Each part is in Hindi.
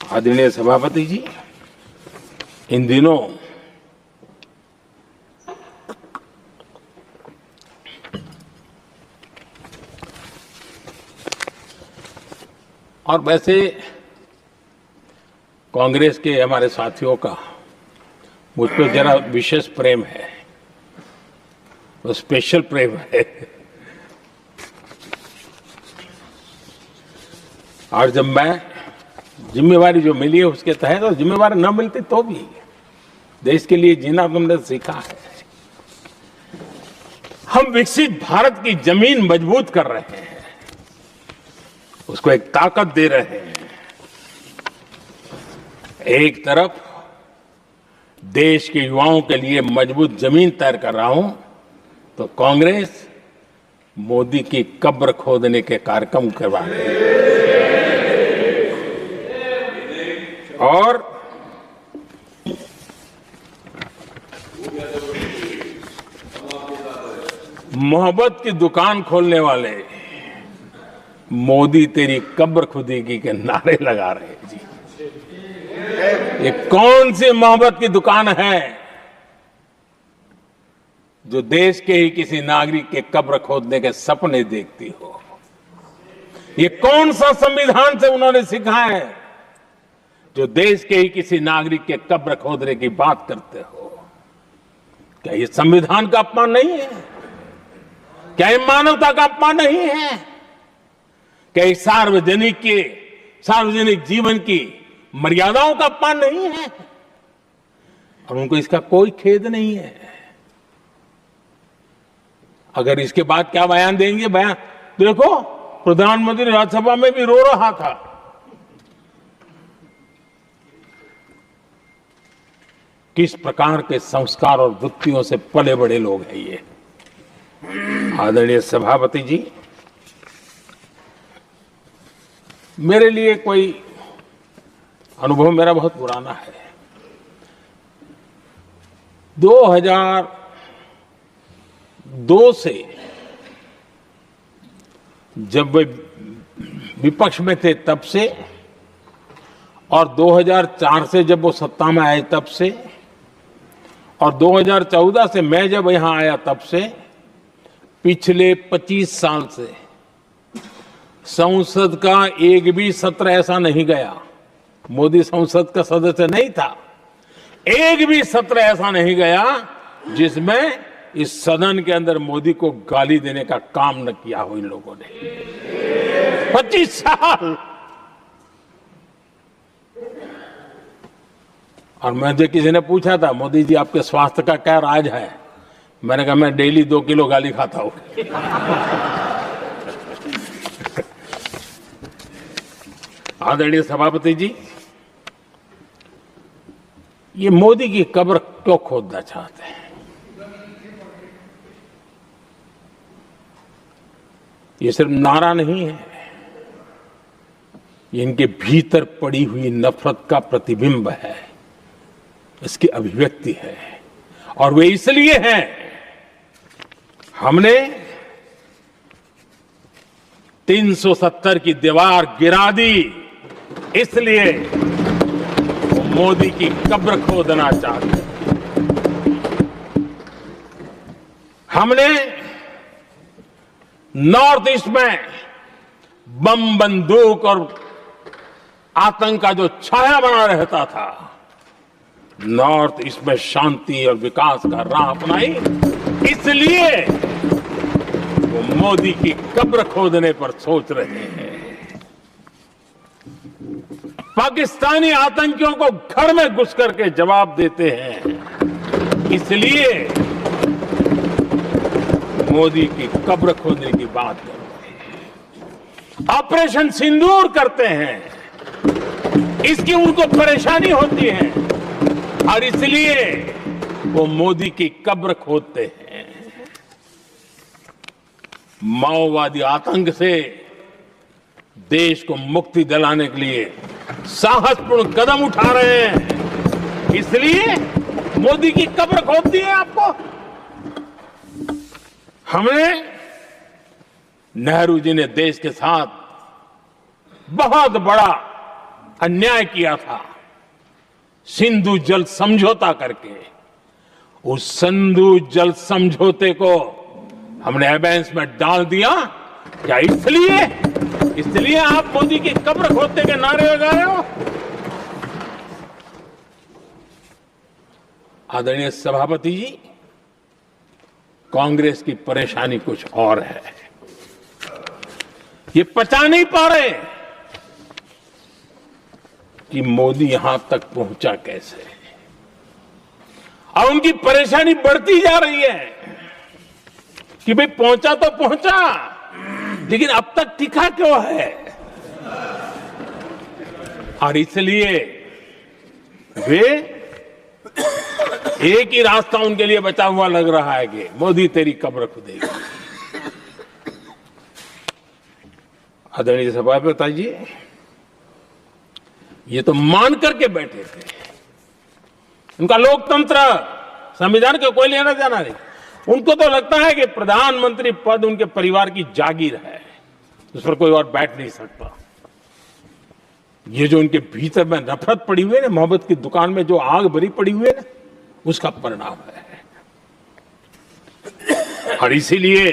आदरणीय सभापति जी, इन दिनों और वैसे कांग्रेस के हमारे साथियों का मुझ पर जरा विशेष प्रेम है, वो स्पेशल प्रेम है। और जब मैं जिम्मेवारी जो मिली है उसके तहत, और जिम्मेवारी न मिलती तो भी देश के लिए जीना तुमने सीखा है। हम विकसित भारत की जमीन मजबूत कर रहे हैं, उसको एक ताकत दे रहे हैं। एक तरफ देश के युवाओं के लिए मजबूत जमीन तैयार कर रहा हूं, तो कांग्रेस मोदी की कब्र खोदने के कार्यक्रम करवा रही है। और मोहब्बत की दुकान खोलने वाले मोदी तेरी कब्र खुदेगी के नारे लगा रहे हैं जी। ये कौन सी मोहब्बत की दुकान है जो देश के ही किसी नागरिक के कब्र खोदने के सपने देखती हो? ये कौन सा संविधान से उन्होंने सीखा है जो देश के ही किसी नागरिक के कब्र खोदने की बात करते हो? क्या ये संविधान का अपमान नहीं है? क्या ये मानवता का अपमान नहीं है? क्या ये सार्वजनिक जीवन की मर्यादाओं का अपमान नहीं है? और उनको इसका कोई खेद नहीं है। अगर इसके बाद क्या बयान देंगे? बयान देखो, प्रधानमंत्री राज्यसभा में भी रो रहा था। किस प्रकार के संस्कार और वृत्तियों से पले बड़े लोग हैं ये। आदरणीय सभापति जी, मेरे लिए कोई अनुभव मेरा बहुत पुराना है। 2002 से जब वे विपक्ष में थे तब से, और 2004 से जब वो सत्ता में आए तब से, और 2014 से मैं जब यहां आया तब से, पिछले 25 साल से संसद का एक भी सत्र ऐसा नहीं गया, मोदी संसद का सदस्य नहीं था, एक भी सत्र ऐसा नहीं गया जिसमें इस सदन के अंदर मोदी को गाली देने का काम न किया हो इन लोगों ने। 25 साल। और मुझे किसी ने पूछा था, मोदी जी आपके स्वास्थ्य का क्या राज है? मैंने कहा मैं डेली 2 किलो गाली खाता हूं। आदरणीय सभापति जी, ये मोदी की कब्र क्यों खोदना चाहते हैं? ये सिर्फ नारा नहीं है, ये इनके भीतर पड़ी हुई नफरत का प्रतिबिंब है, इसकी अभिव्यक्ति है। और वे इसलिए हैं, हमने 370 की दीवार गिरा दी, इसलिए वो मोदी की कब्र खोदना चाहते हैं। हमने नॉर्थ ईस्ट में बम बंदूक और आतंक का जो छाया बना रहता था, नॉर्थ ईस्ट में शांति और विकास का राह अपनाई, इसलिए वो मोदी की कब्र खोदने पर सोच रहे हैं। पाकिस्तानी आतंकियों को घर में घुस करके जवाब देते हैं, इसलिए मोदी की कब्र खोदने की बात करते हैं। ऑपरेशन सिंदूर करते हैं, इसकी उनको परेशानी होती है और इसलिए वो मोदी की कब्र खोदते हैं। माओवादी आतंक से देश को मुक्ति दिलाने के लिए साहसपूर्ण कदम उठा रहे हैं, इसलिए मोदी की कब्र खोदती है आपको। हमने, नेहरू जी ने देश के साथ बहुत बड़ा अन्याय किया था सिंधु जल समझौता करके, उस सिंधु जल समझौते को हमने एबेंस में डाल दिया। क्या इसलिए आप मोदी की कब्र खोदने के नारे लगा रहे हो? आदरणीय सभापति जी, कांग्रेस की परेशानी कुछ और है। ये पचा नहीं पा रहे कि मोदी यहां तक पहुंचा कैसे, और उनकी परेशानी बढ़ती जा रही है कि भाई पहुंचा तो पहुंचा, लेकिन अब तक टिका क्यों है? और इसलिए वे एक ही रास्ता उनके लिए बचा हुआ लग रहा है कि मोदी तेरी कब्र खुदेगी। आदरणीय सभापति जी, ये तो मान करके बैठे थे। उनका लोकतंत्र, संविधान को कोई लेना देना नहीं। उनको तो लगता है कि प्रधानमंत्री पद उनके परिवार की जागीर है, उस पर कोई और बैठ नहीं सकता। ये जो उनके भीतर में नफरत पड़ी हुई है ना, मोहब्बत की दुकान में जो आग भरी पड़ी हुई है ना, उसका परिणाम है। और इसीलिए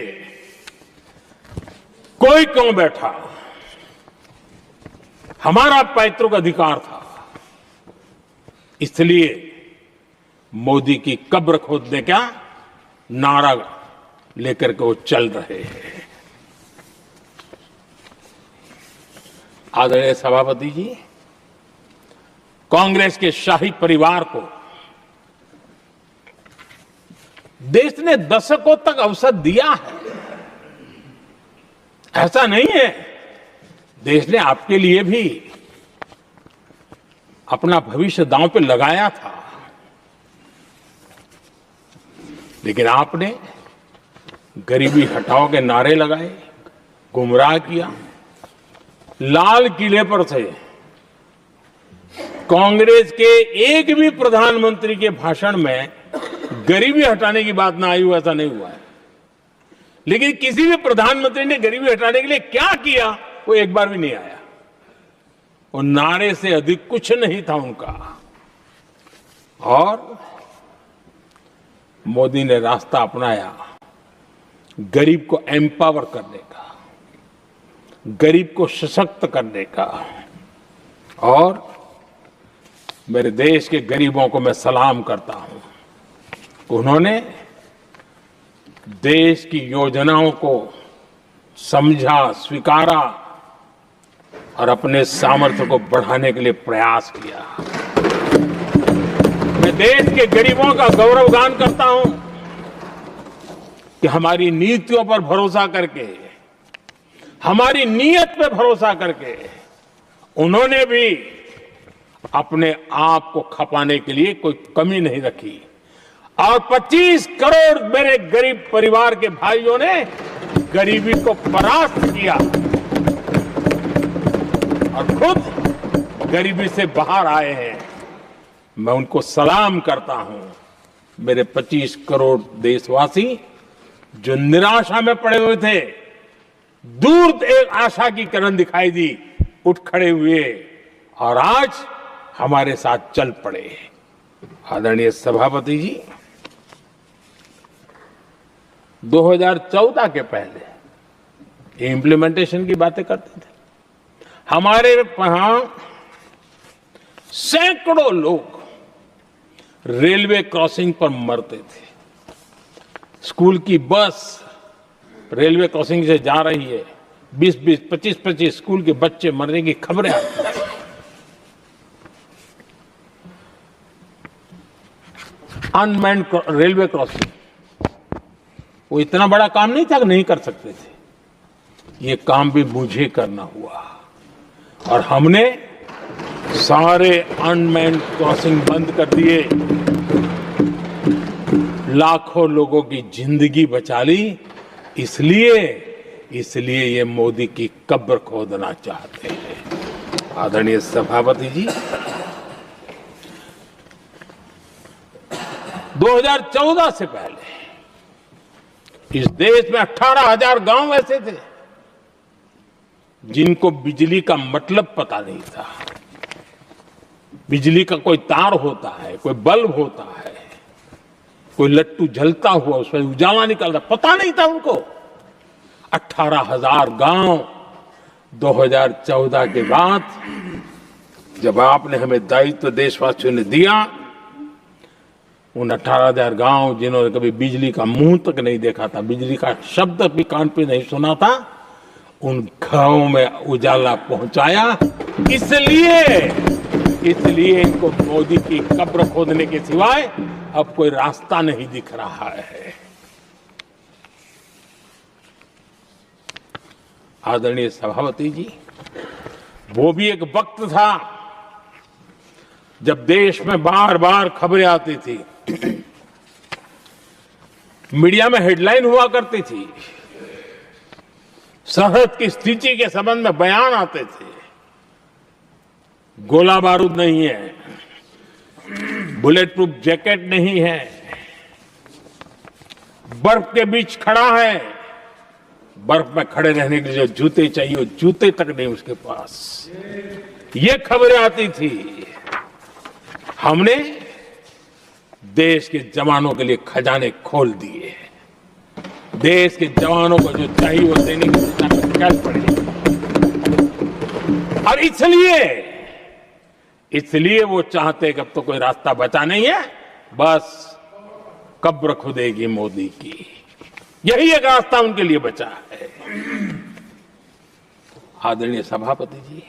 कोई क्यों बैठा, हमारा पैतृक अधिकार था, इसलिए मोदी की कब्र खोदने का नारा लेकर के वो चल रहे हैं। आदरणीय सभापति जी, कांग्रेस के शाही परिवार को देश ने दशकों तक अवसर दिया है, ऐसा नहीं है। देश ने आपके लिए भी अपना भविष्य दांव पे लगाया था, लेकिन आपने गरीबी हटाओ के नारे लगाए, गुमराह किया। लाल किले पर से कांग्रेस के एक भी प्रधानमंत्री के भाषण में गरीबी हटाने की बात ना आई हो, ऐसा नहीं हुआ है। लेकिन किसी भी प्रधानमंत्री ने गरीबी हटाने के लिए क्या किया, वो एक बार भी नहीं आया। वो नारे से अधिक कुछ नहीं था उनका। और मोदी ने रास्ता अपनाया गरीब को एम्पावर करने का, गरीब को सशक्त करने का। और मेरे देश के गरीबों को मैं सलाम करता हूं, उन्होंने देश की योजनाओं को समझा, स्वीकारा और अपने सामर्थ्य को बढ़ाने के लिए प्रयास किया। मैं देश के गरीबों का गौरवगान करता हूं कि हमारी नीतियों पर भरोसा करके, हमारी नीयत पे भरोसा करके उन्होंने भी अपने आप को खपाने के लिए कोई कमी नहीं रखी। और 25 करोड़ मेरे गरीब परिवार के भाइयों ने गरीबी को परास्त किया और खुद गरीबी से बाहर आए हैं। मैं उनको सलाम करता हूं। मेरे 25 करोड़ देशवासी जो निराशा में पड़े हुए थे, दूर एक आशा की किरण दिखाई दी, उठ खड़े हुए और आज हमारे साथ चल पड़े। आदरणीय सभापति जी, 2014 के पहले इम्प्लीमेंटेशन की बातें करते थे। हमारे यहां सैकड़ों लोग रेलवे क्रॉसिंग पर मरते थे। स्कूल की बस रेलवे क्रॉसिंग से जा रही है, 20-20, 25-25 स्कूल के बच्चे मरने की खबरें आती हैं। अनमैन्ड रेलवे क्रॉसिंग, वो इतना बड़ा काम नहीं था कि नहीं कर सकते थे। ये काम भी मुझे करना हुआ और हमने सारे अनमैन्ड क्रॉसिंग बंद कर दिए, लाखों लोगों की जिंदगी बचा ली। इसलिए ये मोदी की कब्र खोदना चाहते हैं। आदरणीय सभापति जी, 2014 से पहले इस देश में 18,000 गांव ऐसे थे जिनको बिजली का मतलब पता नहीं था। बिजली का कोई तार होता है, कोई बल्ब होता है, कोई लट्टू जलता हुआ उसमें उजाला निकलता, पता नहीं था उनको। 18,000 गांव 2014 के बाद जब आपने हमें दायित्व देशवासियों ने दिया, उन 18,000 गांव जिन्होंने कभी बिजली का मुंह तक नहीं देखा था, बिजली का शब्द भी कान पे नहीं सुना था, उन गांवों में उजाला पहुंचाया। इसलिए इनको मोदी की कब्र खोदने के सिवाय अब कोई रास्ता नहीं दिख रहा है। आदरणीय सभापति जी, वो भी एक वक्त था जब देश में बार बार खबरें आती थी, मीडिया में हेडलाइन हुआ करती थी, सरहद की स्थिति के संबंध में बयान आते थे, गोला बारूद नहीं है, बुलेट प्रूफ जैकेट नहीं है, बर्फ के बीच खड़ा है, बर्फ में खड़े रहने के लिए जो जूते चाहिए वो जूते तक नहीं उसके पास, ये खबरें आती थी। हमने देश के जवानों के लिए खजाने खोल दिए, देश के जवानों को जो चाहिए वो देने की दिशा में चल पड़े। और इसलिए वो चाहते कि अब तो कोई रास्ता बचा नहीं है, बस कब्र खुदेगी मोदी की, यही एक रास्ता उनके लिए बचा है। आदरणीय सभापति जी,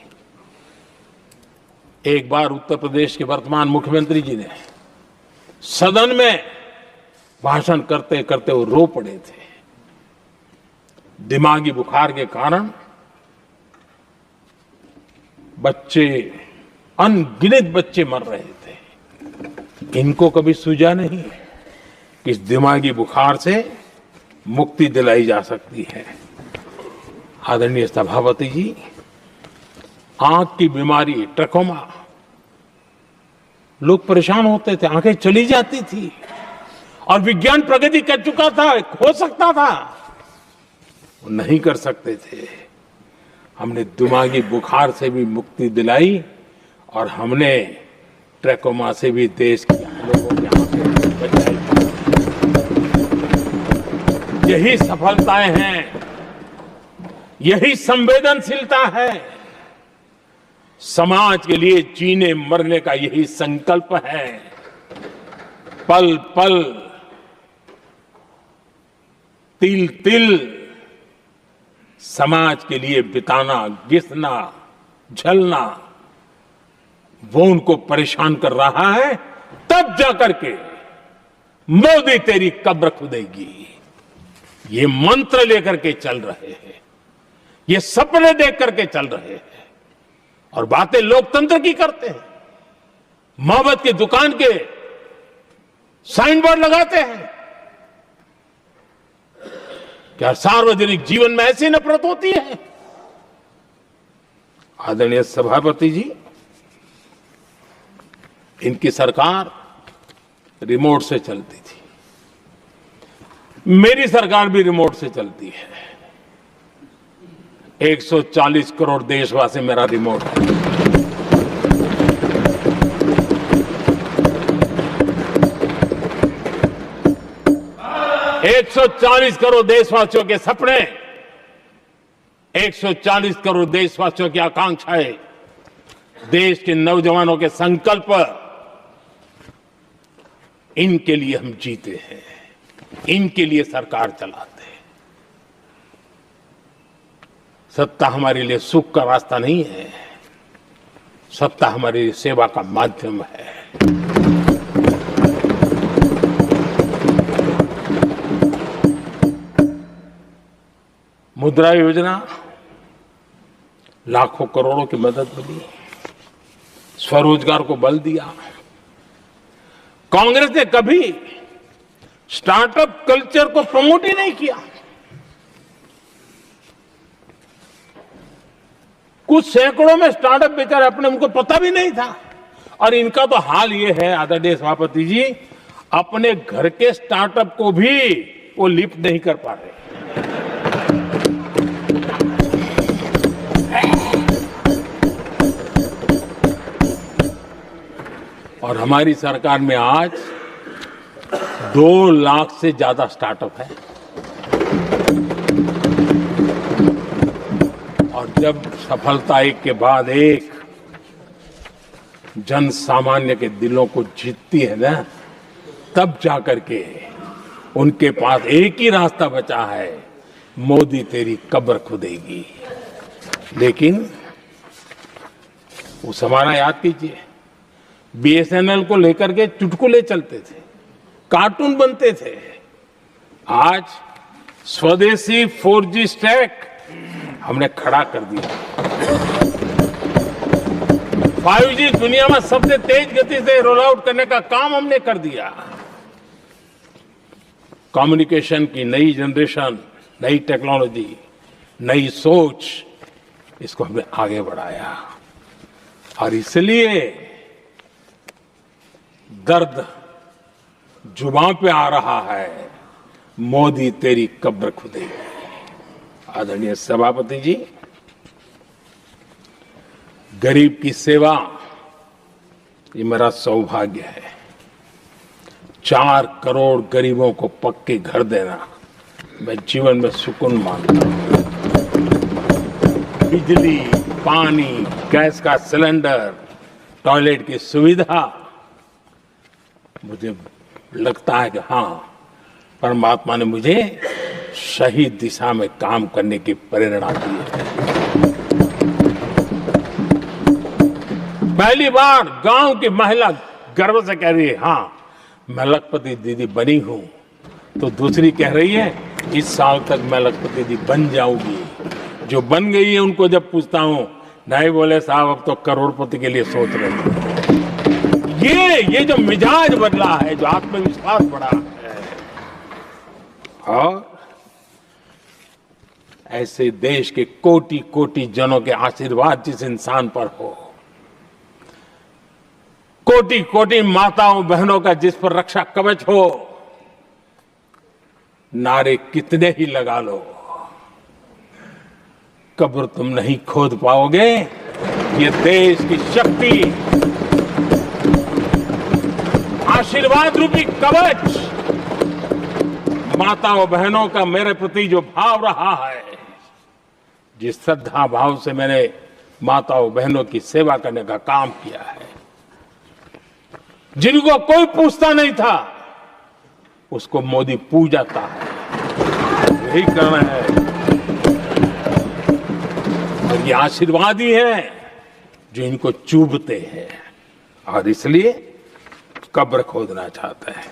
एक बार उत्तर प्रदेश के वर्तमान मुख्यमंत्री जी ने सदन में भाषण करते करते वो रो पड़े थे। दिमागी बुखार के कारण बच्चे, अनगिनत बच्चे मर रहे थे। इनको कभी सूझा नहीं कि इस दिमागी बुखार से मुक्ति दिलाई जा सकती है। आदरणीय सभापति जी, आंख की बीमारी ट्रकोमा, लोग परेशान होते थे, आंखें चली जाती थी और विज्ञान प्रगति कर चुका था, हो सकता था, वो नहीं कर सकते थे। हमने दिमागी बुखार से भी मुक्ति दिलाई और हमने ट्रकोमा से भी देश के लोगों की आंखें बचाई। यही सफलताएं हैं, यही संवेदनशीलता है, समाज के लिए जीने मरने का यही संकल्प है। पल पल, तिल तिल समाज के लिए बिताना, घिसना, झलना, वो उनको परेशान कर रहा है। तब जाकर के मोदी तेरी कब्र खुदेगी, ये मंत्र लेकर के चल रहे हैं, ये सपने देख करके चल रहे हैं और बातें लोकतंत्र की करते हैं। मोहब्बत की दुकान के साइन बोर्ड लगाते हैं। क्या सार्वजनिक जीवन में ऐसी नफरत होती है? आदरणीय सभापति जी, इनकी सरकार रिमोट से चलती थी, मेरी सरकार भी रिमोट से चलती है। 140 करोड़ देशवासी मेरा रिमोट है। एक 140 करोड़ देशवासियों के सपने, 140 करोड़ देशवासियों की आकांक्षाएं, देश के नौजवानों के संकल्प, इनके लिए हम जीते हैं, इनके लिए सरकार चलाते हैं। सत्ता हमारे लिए सुख का रास्ता नहीं है, सत्ता हमारे लिए सेवा का माध्यम है। मुद्रा योजना, लाखों करोड़ों की मदद मिली, स्वरोजगार को बल दिया। कांग्रेस ने कभी स्टार्टअप कल्चर को प्रमोट ही नहीं किया। कुछ सैकड़ों में स्टार्टअप बेचारे अपने, उनको पता भी नहीं था। और इनका तो हाल ये है आदरणीय सभापति जी, अपने घर के स्टार्टअप को भी वो लिफ्ट नहीं कर पा रहे। और हमारी सरकार में आज 2 लाख से ज्यादा स्टार्टअप है। और जब सफलता एक के बाद एक जन सामान्य के दिलों को जीतती है ना, तब जाकर के उनके पास एक ही रास्ता बचा है, मोदी तेरी कब्र खुदेगी। लेकिन उस हमारा याद कीजिए, बीएसएनएल को लेकर के चुटकुले चलते थे, कार्टून बनते थे। आज स्वदेशी 4G स्टैक हमने खड़ा कर दिया। 5G दुनिया में सबसे तेज गति से रोल आउट करने का काम हमने कर दिया। कम्युनिकेशन की नई जनरेशन, नई टेक्नोलॉजी, नई सोच, इसको हमने आगे बढ़ाया। और इसलिए दर्द जुबान पे आ रहा है, मोदी तेरी कब्र खुदेगी। आदरणीय सभापति जी, गरीब की सेवा ये मेरा सौभाग्य है। 4 करोड़ गरीबों को पक्के घर देना मैं जीवन में सुकून मानता हूं। बिजली, पानी, गैस का सिलेंडर, टॉयलेट की सुविधा, मुझे लगता है कि हाँ, परमात्मा ने मुझे सही दिशा में काम करने की प्रेरणा दी है। पहली बार गांव की महिला गर्व से कह रही है, हाँ मैं लखपति दीदी बनी हूं, तो दूसरी कह रही है इस साल तक मैं लखपति दीदी बन जाऊंगी। जो बन गई है उनको जब पूछता हूं, नहीं बोले साहब अब तो करोड़पति के लिए सोच रहे हैं। ये जो मिजाज बदला है, जो आत्मविश्वास बढ़ा है, और ऐसे देश के कोटि कोटि जनों के आशीर्वाद जिस इंसान पर हो, कोटि कोटि माताओं बहनों का जिस पर रक्षा कवच हो, नारे कितने ही लगा लो, कब्र तुम नहीं खोद पाओगे। ये देश की शक्ति, आशीर्वाद रूपी कवच, माताओं बहनों का मेरे प्रति जो भाव रहा है, जिस श्रद्धा भाव से मैंने माताओं बहनों की सेवा करने का काम किया है, जिनको कोई पूछता नहीं था उसको मोदी पूजाता है। यही करना है, और ये आशीर्वाद ही है जो इनको चूभते हैं, और इसलिए कब्र खोदना चाहते हैं।